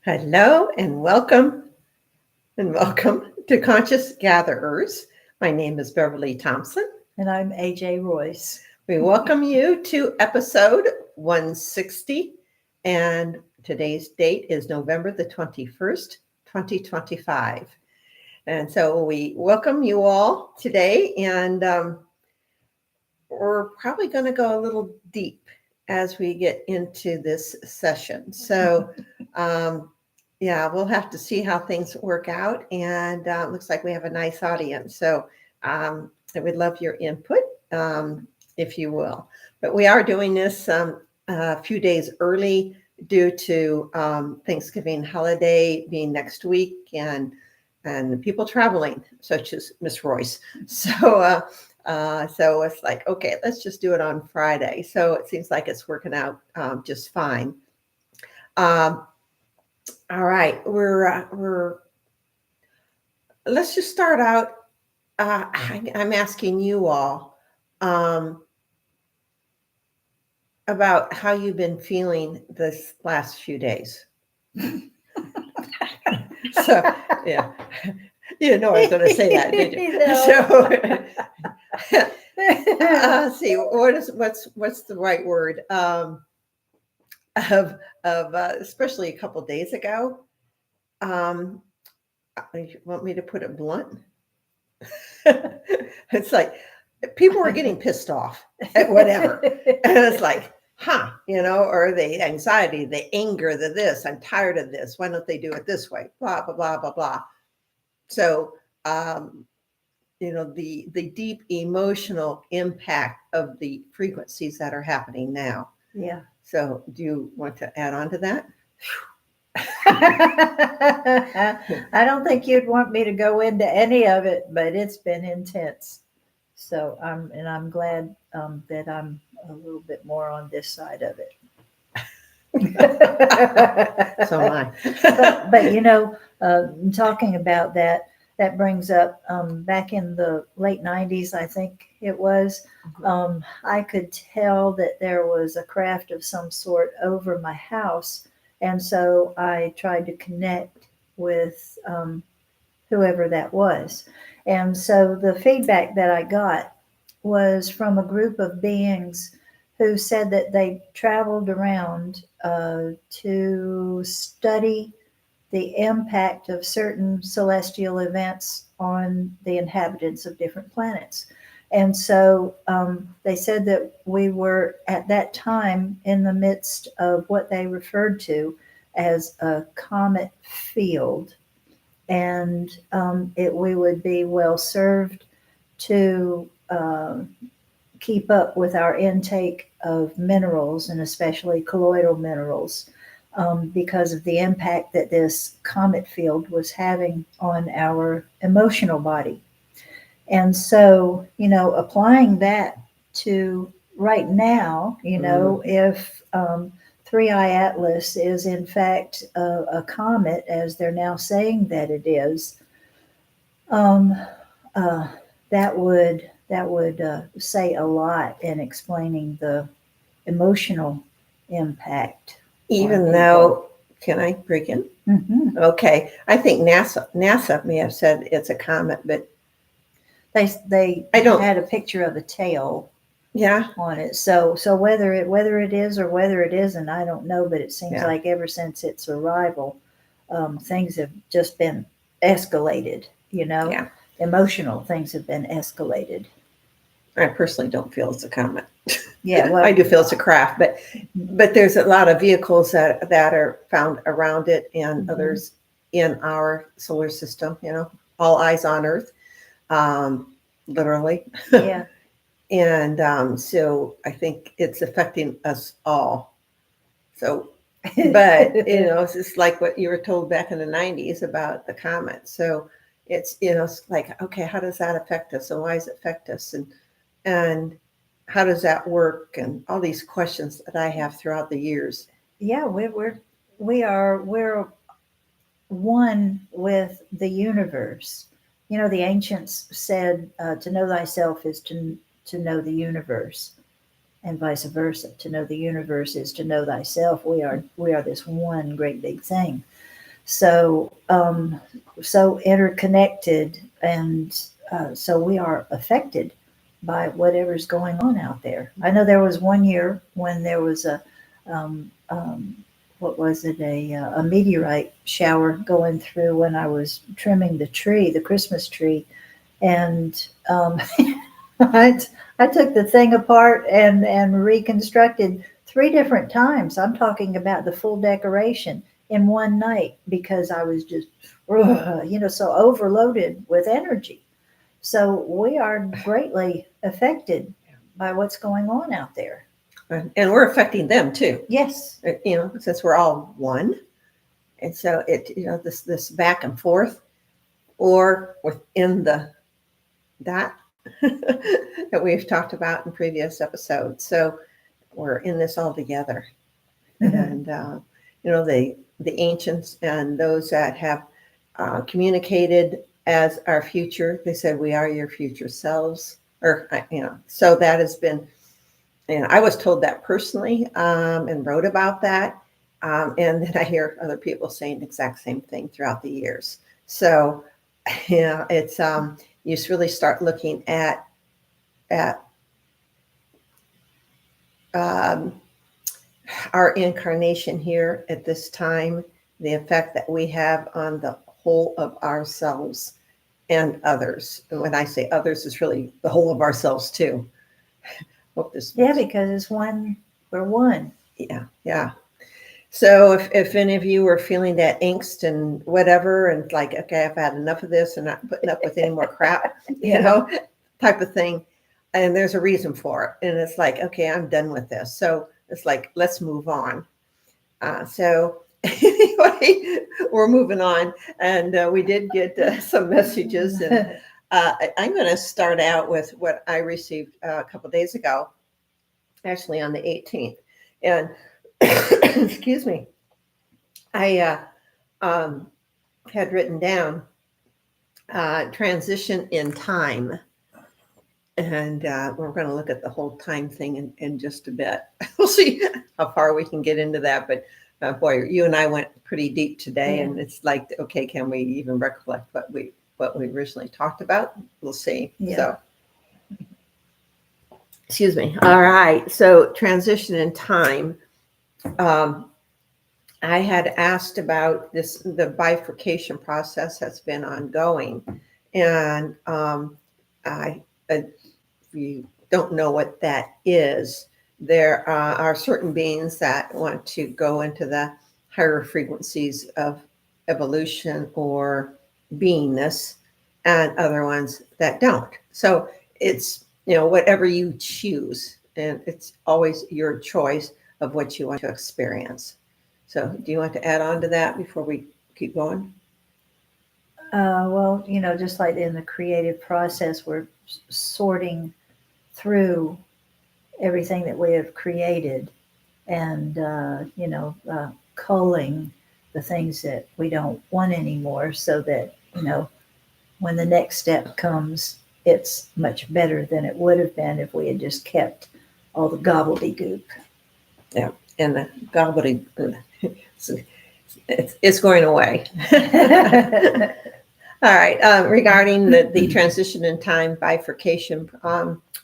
Hello and welcome to Conscious Gatherers. My name is Beverly Thompson. And I'm AJ Royce. We welcome you to episode 160, and today's date is November the 21st, 2025. And so we welcome you all today, and we're probably going to go a little deep as we get into this session. So, yeah, we'll have to see how things work out. And it looks like we have a nice audience. So I would love your input, if you will. But we are doing this a few days early due to Thanksgiving holiday being next week and people traveling, such as Miss Royce. So it's like, okay, let's just do it on Friday. So it seems like it's working out just fine. All right, let's just start out. I'm asking you all about how you've been feeling this last few days. So, yeah, you know I was going to say that, did you? So, see, what's the right word? Especially a couple of days ago. You want me to put it blunt? It's like people were getting pissed off at whatever. And it's like, or the anxiety, the anger, the this, I'm tired of this. Why don't they do it this way? Blah, blah, blah, blah, blah. So, the deep emotional impact of the frequencies that are happening now. Yeah. So do you want to add on to that? I don't think you'd want me to go into any of it, but it's been intense. So I'm glad that I'm a little bit more on this side of it. So am I. but talking about that brings up back in the late 90s, I think it was, I could tell that there was a craft of some sort over my house. And so I tried to connect with whoever that was. And so the feedback that I got was from a group of beings who said that they traveled around to study the impact of certain celestial events on the inhabitants of different planets. And so they said that we were at that time in the midst of what they referred to as a comet field. And we would be well served to keep up with our intake of minerals, and especially colloidal minerals, because of the impact that this comet field was having on our emotional body. And so, applying that to right now, if 3i Atlas is in fact a comet, as they're now saying that it is, that would say a lot in explaining the emotional impact. Even though, can I break in? Mm-hmm. Okay, I think NASA may have said it's a comet, but they had a picture of a tail. Yeah. On it. So whether it is or whether it isn't, I don't know. But it seems like ever since its arrival, things have just been escalated. Emotional things have been escalated. I personally don't feel it's a comet. Yeah, well, I do feel it's a craft, but there's a lot of vehicles that are found around it, and others in our solar system. All eyes on Earth, literally. Yeah. And so I think it's affecting us all. So, but it's just like what you were told back in the 90s about the comet. So it's it's like, okay, how does that affect us, and why does it affect us, and how does that work, and all these questions that I have throughout the years. Yeah, we're one with the universe. The ancients said to know thyself is to know the universe, and vice versa. To know the universe is to know thyself. We are this one great big thing. So, so interconnected, and so we are affected by whatever's going on out there. I know there was one year when there was what was it, a meteorite shower going through when I was trimming the tree, the Christmas tree, and I, I took the thing apart and reconstructed 3 different times. I'm talking about the full decoration in one night because I was just, so overloaded with energy. So we are greatly affected by what's going on out there. And we're affecting them too. Yes. Since we're all one. And so this back and forth, or within that that we've talked about in previous episodes. So we're in this all together. And the ancients and those that have communicated as our future, they said we are your future selves. Or so that has been. And I was told that personally, and wrote about that. And then I hear other people saying the exact same thing throughout the years. So, it's you just really start looking at our incarnation here at this time, the effect that we have on the whole of ourselves and others. And when I say others, it's really the whole of ourselves too. Hope this Yeah, because it's one, we're one. Yeah. So if any of you are feeling that angst and whatever, and like, okay, I've had enough of this and not putting up with any more crap, type of thing. And there's a reason for it. And it's like, okay, I'm done with this. So it's like, let's move on. So anyway, we're moving on. And we did get some messages. And I'm going to start out with what I received a couple days ago, actually on the 18th. And excuse me, I had written down transition in time. And we're going to look at the whole time thing in just a bit. We'll see how far we can get into that. But boy, you and I went pretty deep today. And it's like, okay, can we even recollect what we originally talked about? We'll see. Yeah. So, excuse me. All right. So transition in time. I had asked about the bifurcation process that's been ongoing. And if you don't know what that is, there are certain beings that want to go into the higher frequencies of evolution or beingness, and other ones that don't. So it's, whatever you choose, and it's always your choice of what you want to experience. So do you want to add on to that before we keep going? Well, just like in the creative process, we're sorting through everything that we have created and, culling the things that we don't want anymore so that, when the next step comes, it's much better than it would have been if we had just kept all the gobbledygook. Yeah, and the gobbledygook, it's going away. All right. Regarding the transition in time bifurcation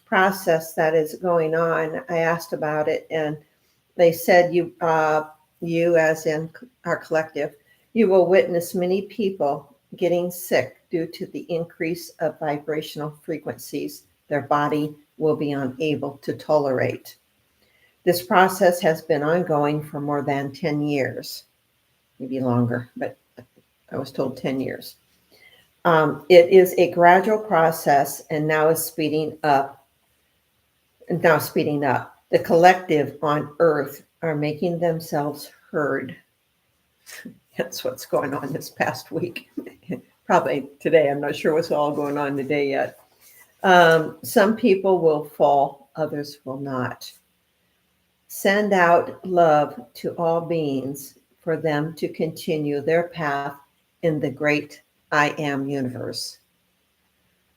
process that is going on, I asked about it, and they said you as in our collective, you will witness many people getting sick due to the increase of vibrational frequencies their body will be unable to tolerate. This process has been ongoing for more than 10 years, maybe longer, but I was told 10 years. It is a gradual process and now is speeding up. The collective on Earth are making themselves heard. That's what's going on this past week. Probably today. I'm not sure what's all going on today yet. Some people will fall, others will not. Send out love to all beings for them to continue their path in the great I am universe.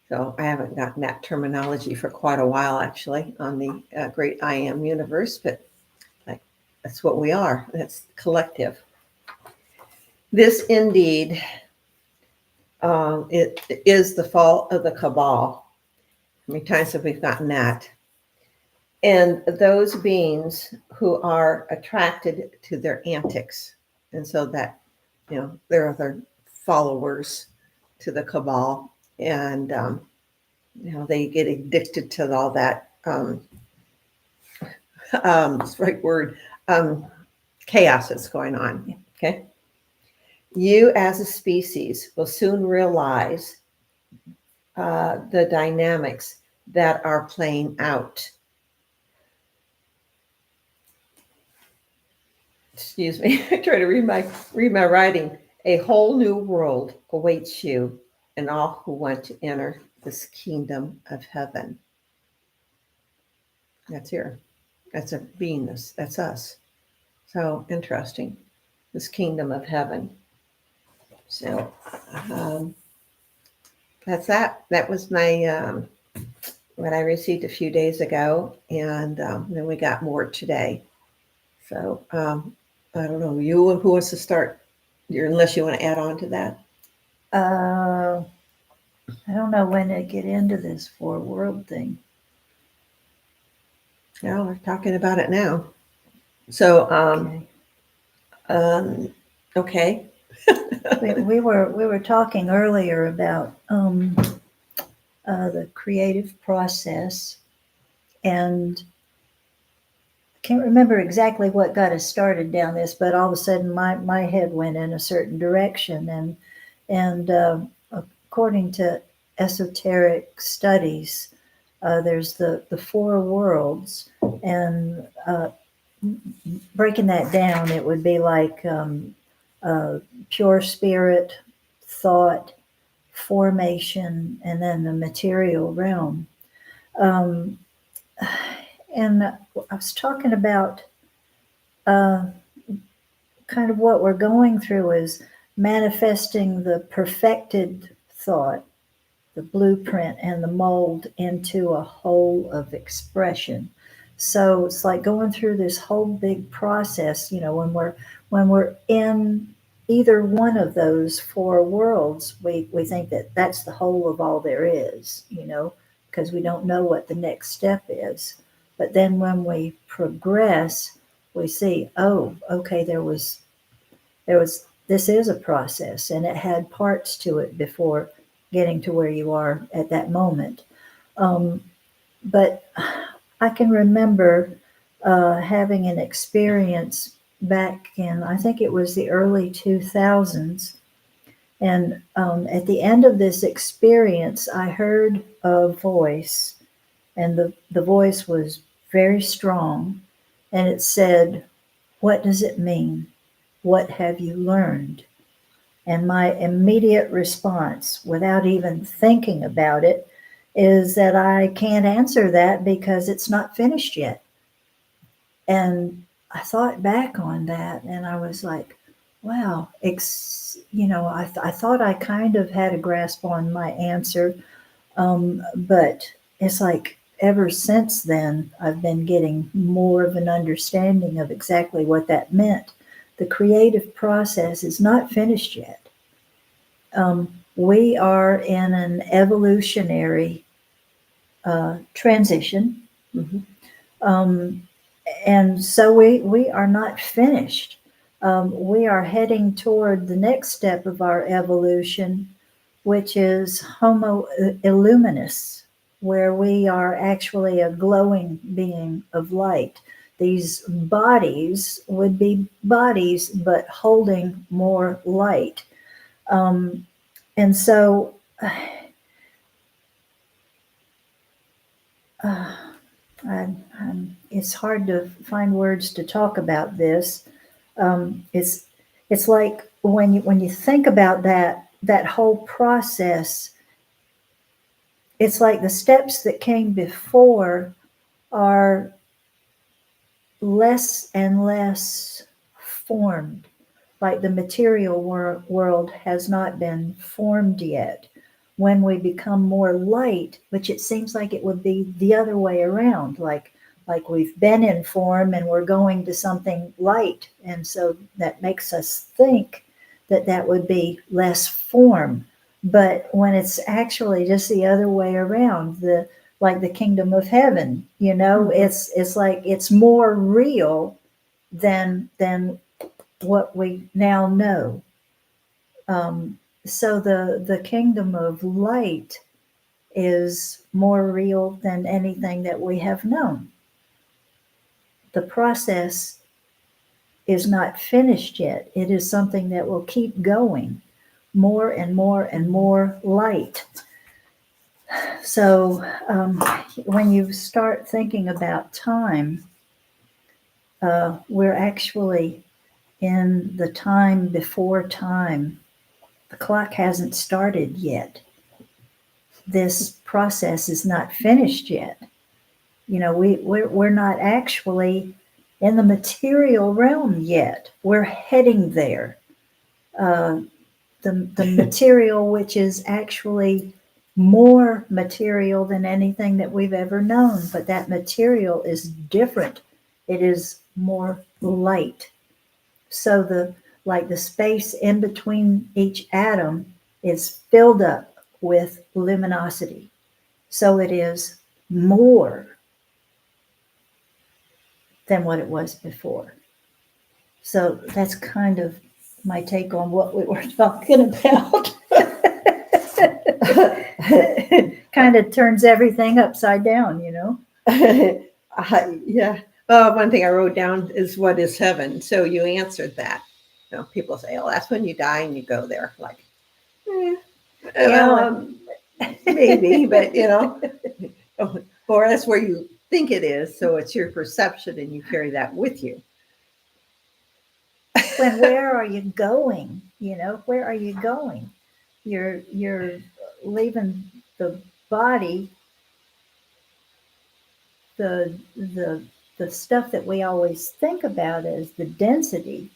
So I haven't gotten that terminology for quite a while, actually, on the great I am universe, but that's what we are. That's collective. This indeed it is the fall of the cabal. How many times have we gotten that? And those beings who are attracted to their antics. And so that, they're other followers to the cabal. And, they get addicted to all that, it's the right word, chaos that's going on. Okay. You as a species will soon realize the dynamics that are playing out. Excuse me, I try to read my writing. A whole new world awaits you and all who want to enter this kingdom of heaven. That's here. That's a beingness. That's us. So interesting. This kingdom of heaven. So that's that. That was my what I received a few days ago, and then we got more today. So I don't know, who wants to start? Unless you want to add on to that. I don't know when to get into this four world thing. Yeah, we're talking about it now. So okay. we were talking earlier about the creative process, and I can't remember exactly what got us started down this, but all of a sudden my head went in a certain direction, and according to esoteric studies, there's the four worlds, and breaking that down, it would be like pure spirit, thought, formation, and then the material realm. And I was talking about kind of what we're going through is manifesting the perfected thought, the blueprint and the mold into a whole of expression. So it's like going through this whole big process, when we're in either one of those four worlds, we think that that's the whole of all there is, because we don't know what the next step is. But then when we progress, we see, oh, okay, this is a process, and it had parts to it before getting to where you are at that moment. But I can remember having an experience back in, I think it was the early 2000s. And at the end of this experience, I heard a voice, and the voice was very strong. And it said, "What does it mean? What have you learned?" And my immediate response, without even thinking about it, is that I can't answer that because it's not finished yet. And I thought back on that, and I was like, wow, I thought I kind of had a grasp on my answer, but it's like ever since then, I've been getting more of an understanding of exactly what that meant. The creative process is not finished yet. We are in an evolutionary transition. Mm-hmm. And so we are not finished. We are heading toward the next step of our evolution, which is Homo Illuminus, where we are actually a glowing being of light. These bodies would be bodies, but holding more light. And so it's hard to find words to talk about this. It's like when you think about that whole process, it's like the steps that came before are less and less formed. Like the material world has not been formed yet. When we become more light, which it seems like it would be the other way around, like we've been in form and we're going to something light. And so that makes us think that would be less form. But when it's actually just the other way around, like the kingdom of heaven, it's like it's more real than what we now know. So the kingdom of light is more real than anything that we have known. The process is not finished yet. It is something that will keep going, more and more and more light. So when you start thinking about time, we're actually in the time before time. The clock hasn't started yet. This process is not finished yet. We're not actually in the material realm yet. We're heading there. The material, which is actually more material than anything that we've ever known, but that material is different. It is more light. So the space in between each atom is filled up with luminosity. So it is more than what it was before. So that's kind of my take on what we were talking about. Kind of turns everything upside down, Yeah. One thing I wrote down is what is heaven? So you answered that. People say, "Oh, that's when you die and you go there." Like, maybe, but or that's where you think it is. So it's your perception, and you carry that with you. When where are you going? Where are you going? You're leaving the body, the stuff that we always think about as the density,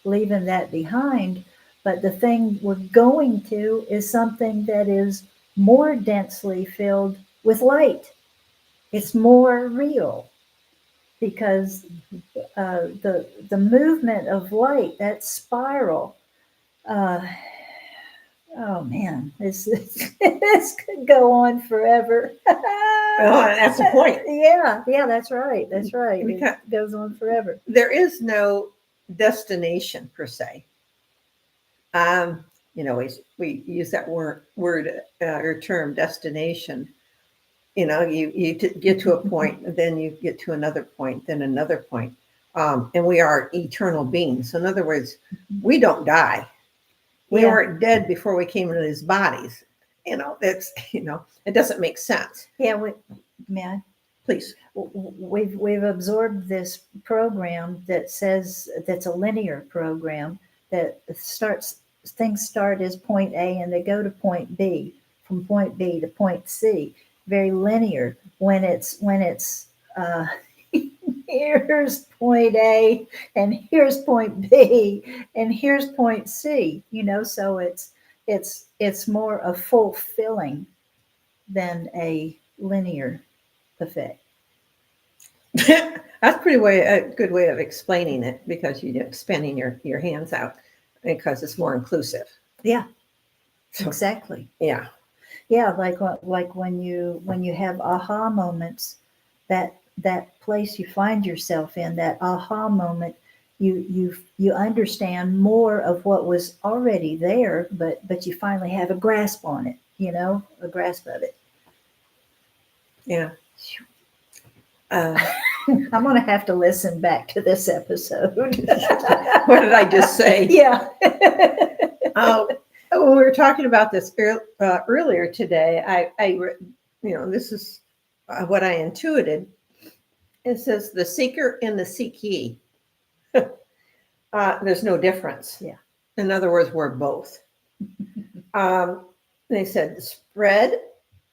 leaving that behind. But the thing we're going to is something that is more densely filled with light. It's more real because the movement of light, that spiral. Oh man, this could go on forever. Well, that's the point. Yeah, that's right. That's right. It goes on forever. There is no destination per se. We use that word or term destination. You get to a point, then you get to another point, then another point. And we are eternal beings. So in other words, we don't die. We weren't dead before we came into these bodies. That's, it doesn't make sense. Yeah. May I? Please. We've absorbed this program that says that's a linear program that things start as point A and they go to point B, from point B to point C. Very linear. When it's here's point A and here's point B and here's point C, so it's more a fulfilling than a linear effect. That's a good way of explaining it, because you're expanding your hands out because it's more inclusive. Yeah, So, exactly. Yeah. Yeah, like when you have aha moments, that place you find yourself in, that aha moment, you understand more of what was already there, but you finally have a grasp on it, a grasp of it. Yeah. I'm going to have to listen back to this episode. What did I just say? Yeah. When we were talking about this earlier today, this is what I intuited. It says the seeker and the seekee. There's no difference. Yeah. In other words, we're both. They said spread,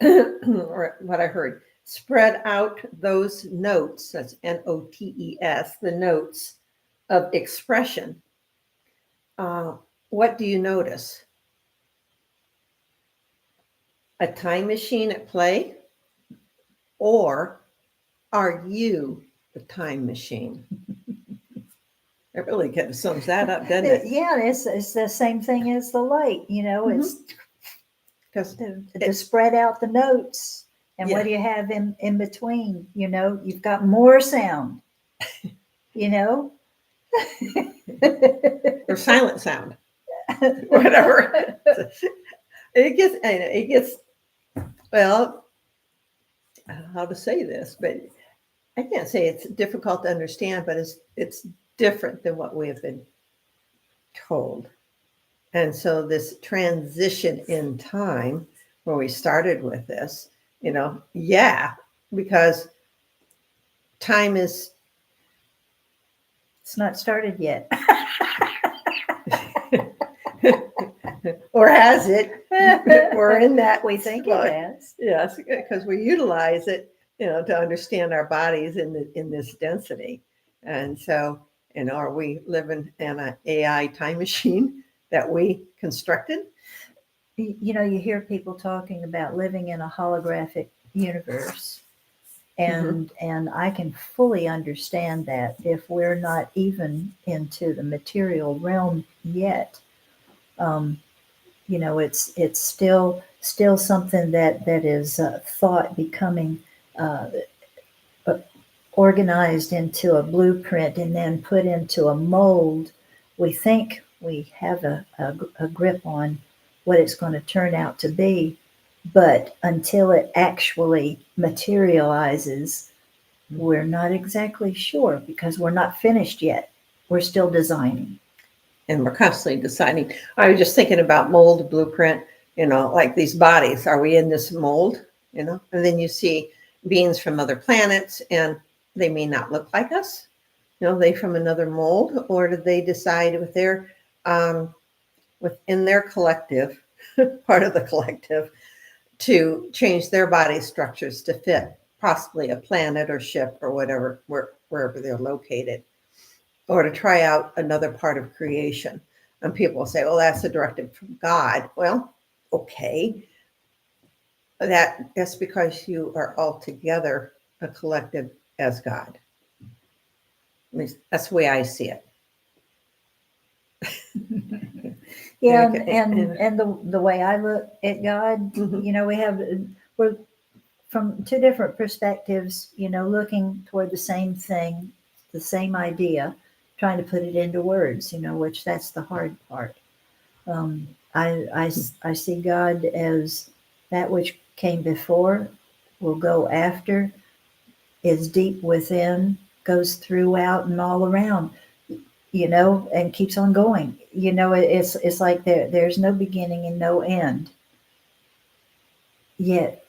or what I heard, spread out those notes, that's notes, the notes of expression. What do you notice? A time machine at play? Or are you the time machine? It really kind of sums that up, doesn't it? Yeah, it's the same thing as the light, it's Because to spread out the notes. And Yeah. what do you have in between? You've got more sound, you know? or silent sound, whatever. It gets, well, I don't know how to say this, but I can't say it's difficult to understand, but it's different than what we have been told. And so this transition in time where we started with this, yeah, because time is, It's not started yet. or has it? We're in that. We think spot. it has. Yes, because we utilize it, to understand our bodies in this density. And so, are we living in an AI time machine that we constructed? You hear people talking about living in a holographic universe. And I can fully understand that if we're not even into the material realm yet. It's still something that is thought becoming organized into a blueprint and then put into a mold. We think we have a grip on what it's going to turn out to be, but until it actually materializes, we're not exactly sure because we're not finished yet. We're still designing. And we're constantly deciding. I was just thinking about mold blueprint, like these bodies. Are we in this mold? And then you see beings from other planets, and they may not look like us. They from another mold, or did they decide with their within their collective, part of the collective, to change their body structures to fit possibly a planet or ship or whatever, wherever they're located, or to try out another part of creation. And people will say, well, that's a directive from God. Well, okay. That's because you are all together a collective as God. At least that's the way I see it. Yeah, and the way I look at God, we're from two different perspectives, looking toward the same thing, the same idea, trying to put it into words, which that's the hard part. I see God as that which came before, will go after, is deep within, goes throughout and all around, and keeps on going. It's like there's no beginning and no end. Yet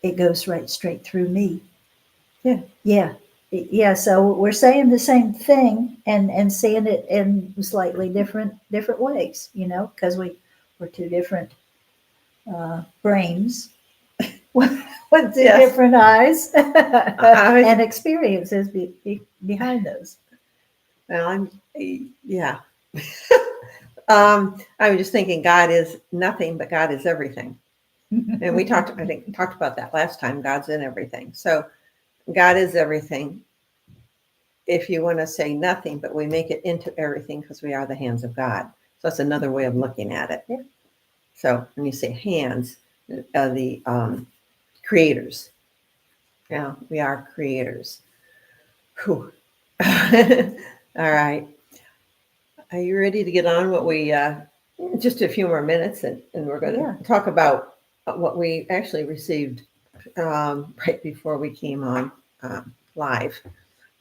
it goes right straight through me. Yeah. Yeah. So we're saying the same thing and seeing it in slightly different ways, because we're two different brains with two different eyes and experiences behind those. Well, yeah. I was just thinking God is nothing, but God is everything. And we talked about that last time. God's in everything. So God is everything. If you want to say nothing, but we make it into everything because we are the hands of God. So that's another way of looking at it. Yeah. So when you say hands, the creators. Yeah, we are creators. Whew. All right. Are you ready to get on what we, just a few more minutes, and we're going to talk about what we actually received right before we came on live.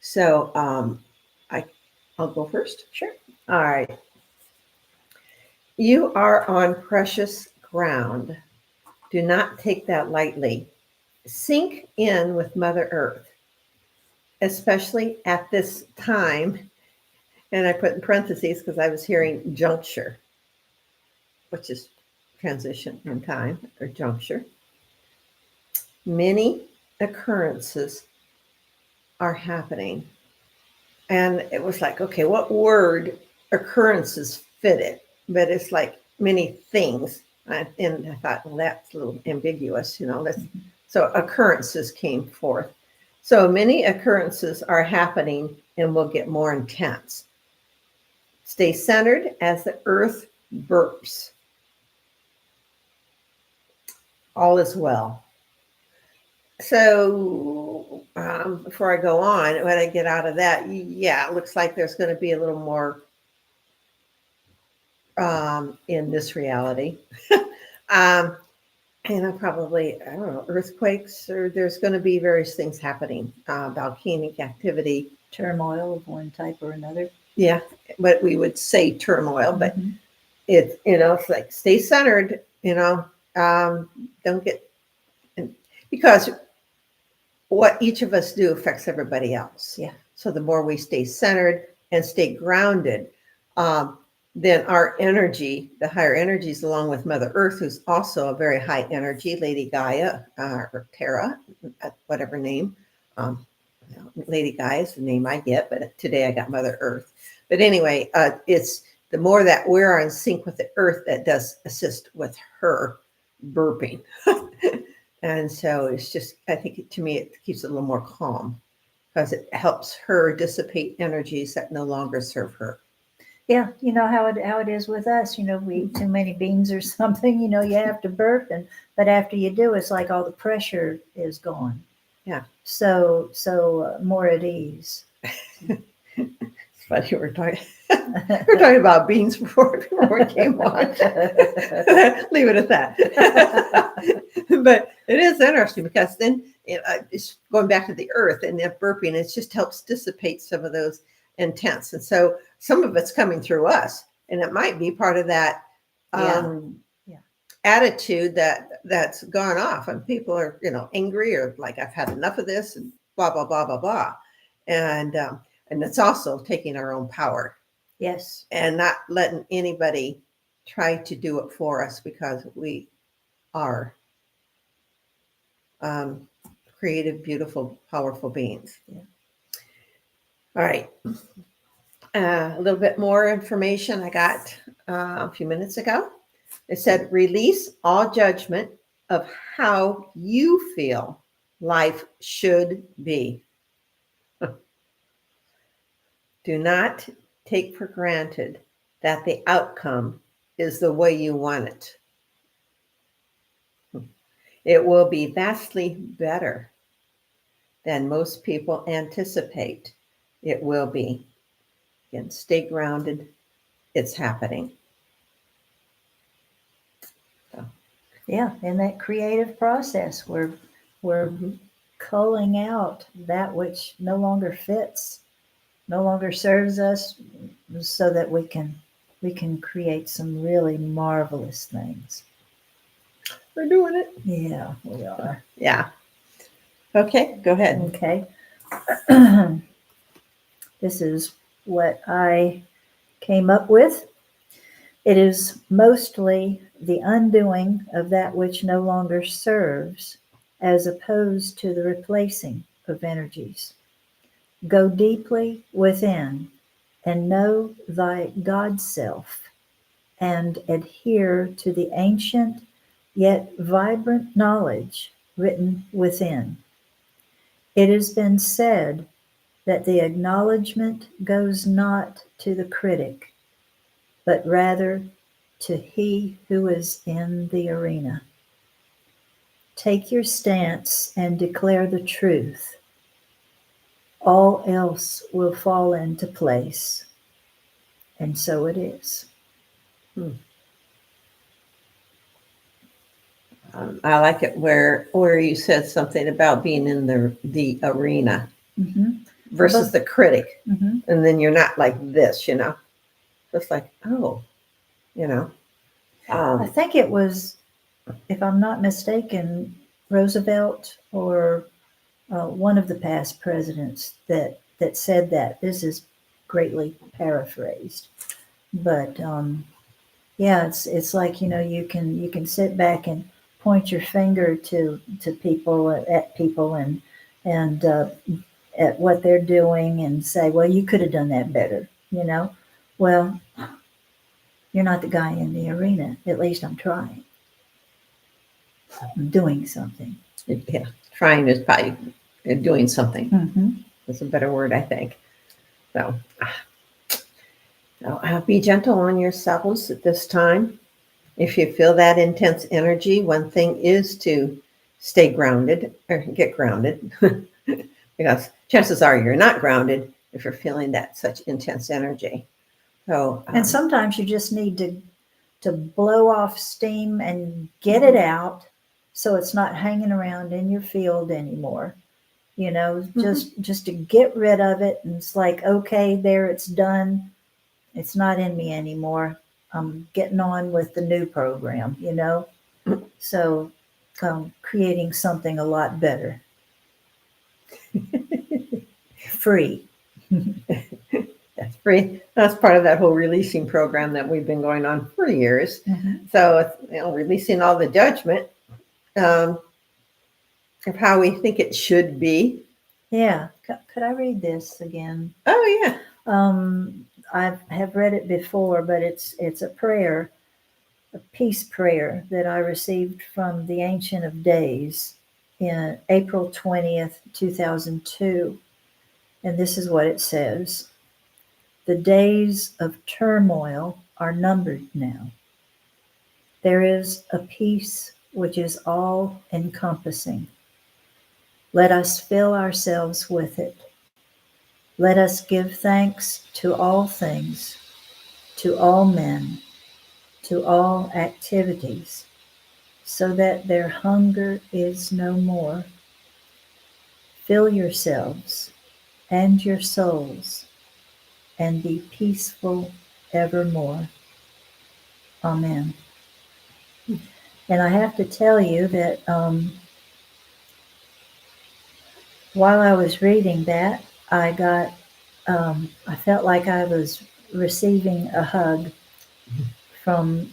So I'll go first. Sure. All right. You are on precious ground. Do not take that lightly. Sink in with Mother Earth, especially at this time. And I put in parentheses because I was hearing juncture, which is transition in time or juncture. Many occurrences are happening. And it was like, okay, what word occurrences fit it? But it's like many things. And I thought, well, that's a little ambiguous, So occurrences came forth. So many occurrences are happening and will get more intense. Stay centered as the earth burps. All is well. So before I go on, when I get out of that, yeah, it looks like there's going to be a little more in this reality. Probably, I don't know, earthquakes, or there's going to be various things happening, volcanic activity. Turmoil of one type or another. Yeah, but we would say turmoil, but Mhm. it's, it's like stay centered, don't get, because what each of us do affects everybody else. Yeah. So the more we stay centered and stay grounded, then our energy, the higher energies, along with Mother Earth, who's also a very high energy, Lady Gaia, or Terra, whatever name. Lady Gaia is the name I get, but today I got Mother Earth. But anyway, it's the more that we're in sync with the Earth, that does assist with her burping. And so it's just, I think to me, it keeps it a little more calm because it helps her dissipate energies that no longer serve her. Yeah, you know how it is with us. We eat too many beans or something. You have to burp, but after you do, it's like all the pressure is gone. Yeah. So more at ease. It's funny we're talking about beans before we came on. Leave it at that. But it is interesting because then it's going back to the earth and the burping. It just helps dissipate some of those intense, and so some of it's coming through us, and it might be part of that attitude that's gone off, and people are angry or like I've had enough of this and blah blah blah blah blah, and it's also taking our own power. Yes. And not letting anybody try to do it for us because we are creative, beautiful, powerful beings. Yeah. All right. A little bit more information I got a few minutes ago. It said, release all judgment of how you feel life should be. Do not take for granted that the outcome is the way you want it. It will be vastly better than most people anticipate it will be. Again, stay grounded. It's happening. So. Yeah, in that creative process, we're culling out that which no longer fits, no longer serves us, so that we can create some really marvelous things. We're doing it. Yeah, we are. Yeah. Okay, go ahead. Okay. This is what I came up with. It is mostly the undoing of that which no longer serves, as opposed to the replacing of energies. Go deeply within and know thy God self, and adhere to the ancient yet vibrant knowledge written within. It has been said that the acknowledgement goes not to the critic, but rather to he who is in the arena. Take your stance and declare the truth. All else will fall into place. And so it is. I like it where you said something about being in the arena versus the critic. And then you're not like this, just like, I think it was, if I'm not mistaken, Roosevelt or one of the past presidents that said that. This is greatly paraphrased, but yeah, it's like you can sit back and point your finger to people at people and at what they're doing and say, well, you could have done that better. Well, you're not the guy in the arena. At least I'm trying. I'm doing something. Yeah, trying is probably doing something. Mm-hmm. That's a better word, I think. So, be gentle on yourselves at this time. If you feel that intense energy, one thing is to stay grounded or get grounded because chances are you're not grounded if you're feeling that such intense energy. So, And sometimes you just need to blow off steam and get it out so it's not hanging around in your field anymore. You know, just to get rid of it. And it's like, okay, there, it's done. It's not in me anymore. I'm getting on with the new program, you know? So creating something a lot better. Free. That's free. That's part of that whole releasing program that we've been going on for years. Mhm. So it's, releasing all the judgment of how we think it should be. Yeah. Could I read this again? Oh yeah. I have read it before, but it's a prayer, a peace prayer that I received from the Ancient of Days in April 20th, 2002. And this is what it says. The days of turmoil are numbered now. There is a peace which is all encompassing. Let us fill ourselves with it. Let us give thanks to all things, to all men, to all activities, so that their hunger is no more. Fill yourselves and your souls, and be peaceful evermore. Amen. And I have to tell you that while I was reading that, I felt like I was receiving a hug from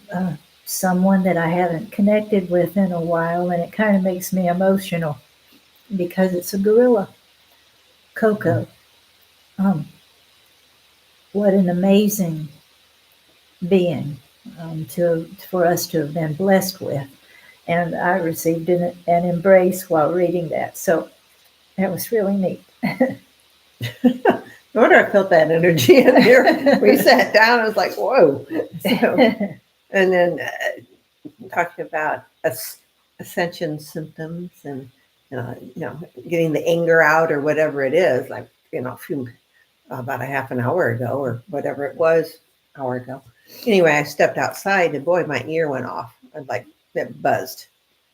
someone that I haven't connected with in a while, and it kind of makes me emotional because it's a gorilla, Coco. What an amazing being for us to have been blessed with. And I received an embrace while reading that. So that was really neat. No wonder I felt that energy in here. We sat down. I was like, whoa. So, and then talking about ascension symptoms and getting the anger out or whatever it is. Like about a half an hour ago or whatever it was, hour ago. Anyway, I stepped outside and boy, my ear went off. I like it buzzed,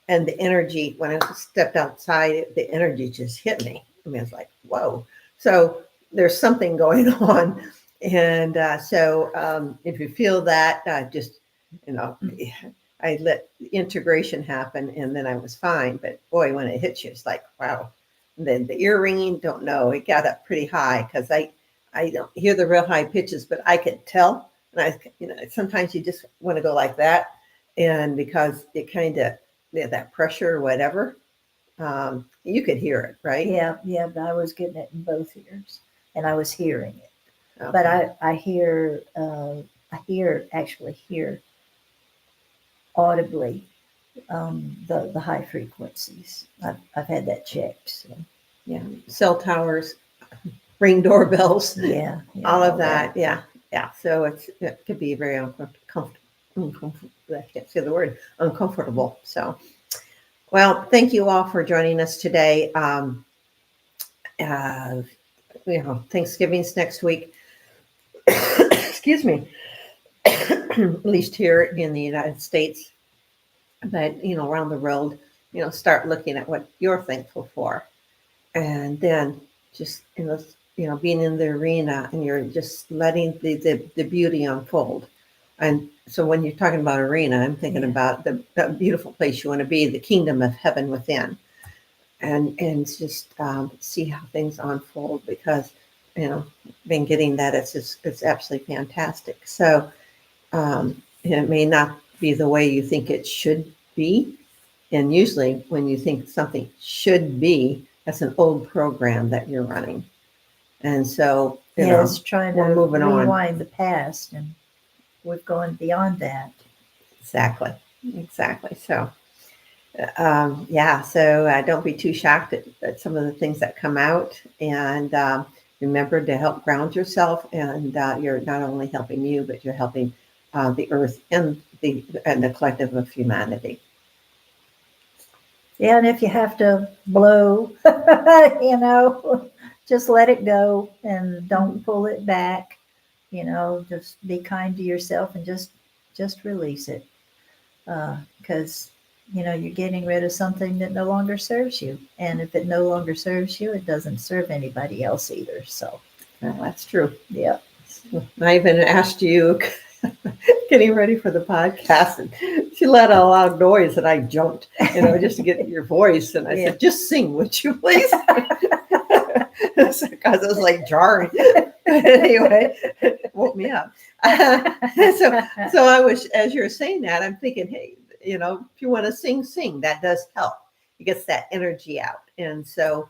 and the energy when I stepped outside, the energy just hit me. I mean, it's like whoa. So there's something going on, and so if you feel that, just I let integration happen, and then I was fine. But boy, when it hits you, it's like wow. And then the ear ringing, don't know. It got up pretty high because I don't hear the real high pitches, but I could tell. And sometimes you just want to go like that, and because it kind of that pressure or whatever, you could hear it, right? Yeah, but I was getting it in both ears, and I was hearing it. Okay. But I actually hear audibly the high frequencies. I've had that checked. So. Yeah, cell towers, ring doorbells, yeah, all of that. Yeah. So it could be very uncomfortable. I can't say the word uncomfortable. So, well, thank you all for joining us today. Thanksgiving's next week. Excuse me. At least here in the United States, but around the world, start looking at what you're thankful for, and then just being in the arena and you're just letting the beauty unfold. And so when you're talking about arena, I'm thinking about the beautiful place you want to be, the kingdom of heaven within, and just see how things unfold, because been getting that it's absolutely fantastic. So it may not be the way you think it should be, and usually when you think something should be, that's an old program that you're running. And so it's trying to moving rewind on. the past, and we've gone beyond that. Exactly. So so don't be too shocked at some of the things that come out, and remember to help ground yourself, and you're not only helping you, but you're helping the earth and the collective of humanity. Yeah, and if you have to blow, just let it go and don't pull it back. Just be kind to yourself and just release it. Because you're getting rid of something that no longer serves you, and if it no longer serves you, it doesn't serve anybody else either. So That's true. yeah. I even asked you, getting ready for the podcast, and she let out a loud noise, and I jumped, just to get your voice. And I said, "Just sing, would you please?" Because it was like jarring. Anyway, it woke me up. So I was, as you're saying that, I'm thinking, hey, if you want to sing, sing. That does help. It gets that energy out. And so,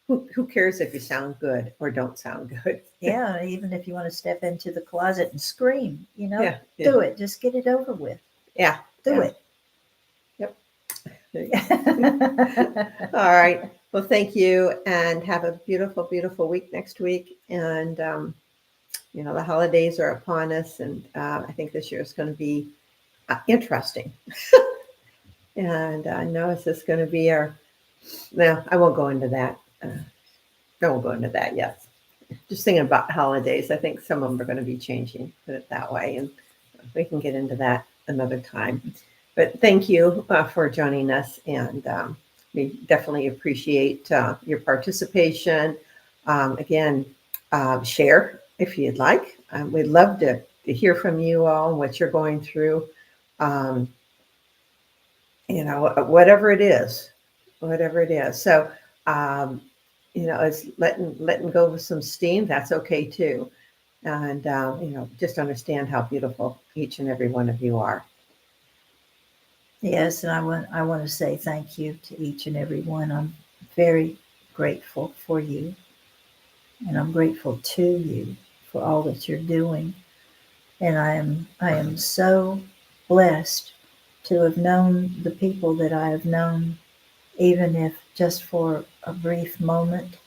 who cares if you sound good or don't sound good? Yeah, even if you want to step into the closet and scream, Yeah. do it. Just get it over with. Yeah. Do it. Yep. All right. Well, thank you, and have a beautiful, beautiful week next week. And, the holidays are upon us, and I think this year is going to be interesting. And I know it's just going to be no, I won't go into that. I won't go into that yet. Just thinking about holidays, I think some of them are going to be changing, put it that way. And we can get into that another time. But thank you for joining us. And we definitely appreciate your participation. Again, share if you'd like. We'd love to hear from you all and what you're going through. Whatever it is. So, it's letting go of some steam. That's okay too. And, just understand how beautiful each and every one of you are. Yes, and I want to say thank you to each and every one. I'm very grateful for you, and I'm grateful to you for all that you're doing. And I am so blessed to have known the people that I have known, even if just for a brief moment.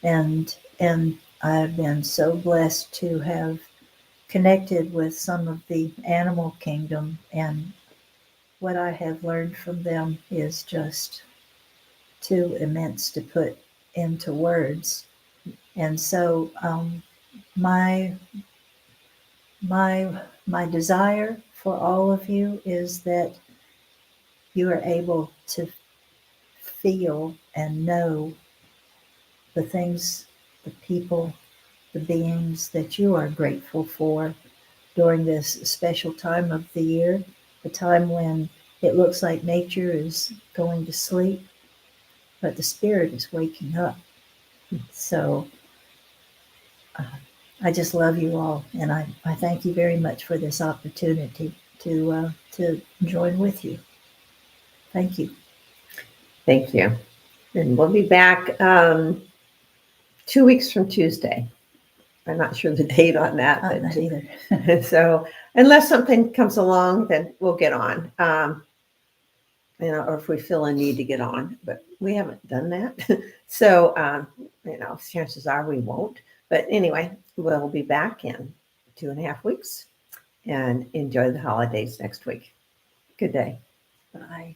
And I've been so blessed to have connected with some of the animal kingdom, and what I have learned from them is just too immense to put into words. And so my my desire for all of you is that you are able to feel and know the things, the people, the beings that you are grateful for during this special time of the year, the time when it looks like nature is going to sleep, but the spirit is waking up. So I just love you all, and I thank you very much for this opportunity to join with you. Thank you. Thank you. And we'll be back 2 weeks from Tuesday. I'm not sure the date on that. Not either. So unless something comes along, then we'll get on. Or if we feel a need to get on, but we haven't done that. So, chances are we won't. But anyway, we'll be back in 2.5 weeks, and enjoy the holidays next week. Good day. Bye.